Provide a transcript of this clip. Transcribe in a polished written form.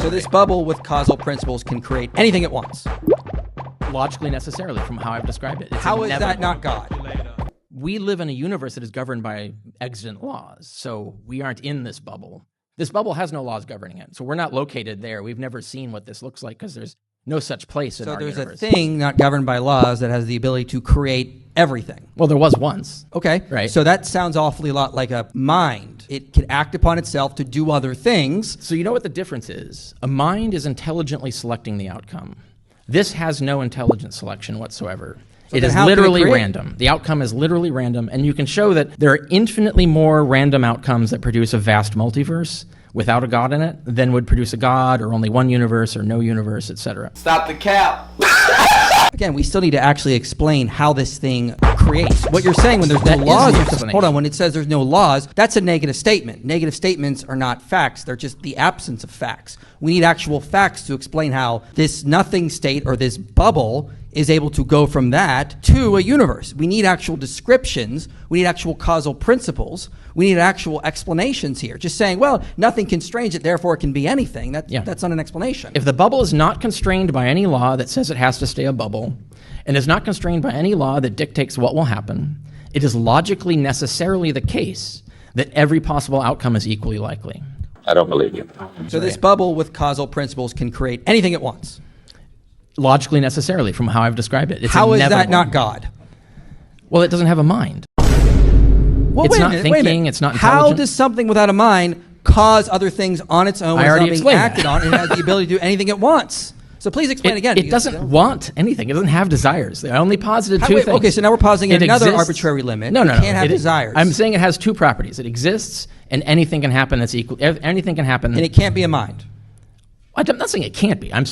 So this bubble with causal principles can create anything it wants. Logically necessarily, from how I've described it. It's How is inevitable. that not God? We live in a universe that is governed by exigent laws, so we aren't in this bubble. This bubble has no laws governing it, so we're not located there. We've never seen what this looks like because there's no such place in our So there's universe. a thing not governed by laws that has the ability to create everything. Well, there was once. Okay. Right. So that sounds awfully lot like a mind. It can act upon itself to do other things. So you know what the difference is? A mind is intelligently selecting the outcome. This has no intelligent selection whatsoever. So It then is how can it literally create? random. The outcome is literally random, and you can show that there are infinitely more random outcomes that produce a vast multiverse without a God in it than would produce a God or only one universe or no universe, etc. Stop the cap. Again, we still need to actually explain how this thing creates. What you're saying when there's no That is laws, the you're explanation. hold on, when it says there's no laws, that's a negative statement. Negative statements are not facts. They're just the absence of facts. We need actual facts to explain how this nothing state or this bubble is able to go from that to a universe. We need actual descriptions. We need actual causal principles. We need actual explanations here. Just saying, well, nothing constrains it, therefore it can be anything. That's not an explanation. If the bubble is not constrained by any law that says it has to stay a bubble, and is not constrained by any law that dictates what will happen, it is logically necessarily the case that every possible outcome is equally likely. I don't believe you. So this bubble with causal principles can create anything it wants. Logically necessarily, from how I've described it. It's How is that inevitable. not God? Well, it doesn't have a mind. Well, It's wait a not minute, thinking, it's not How intelligent. does something without a mind cause other things on its own I when it's already not being explained acted that. on and has the ability to do anything it wants? So please explain again. It doesn't want anything. It doesn't have desires. They only posited two things. Okay, so now we're pausing at It another exists- arbitrary limit. No, It no, no. can't have desires. I'm saying it has two properties. It exists, and anything can happen that's equal. Anything can happen. And it can't be a mind. I'm not saying it can't be. I'm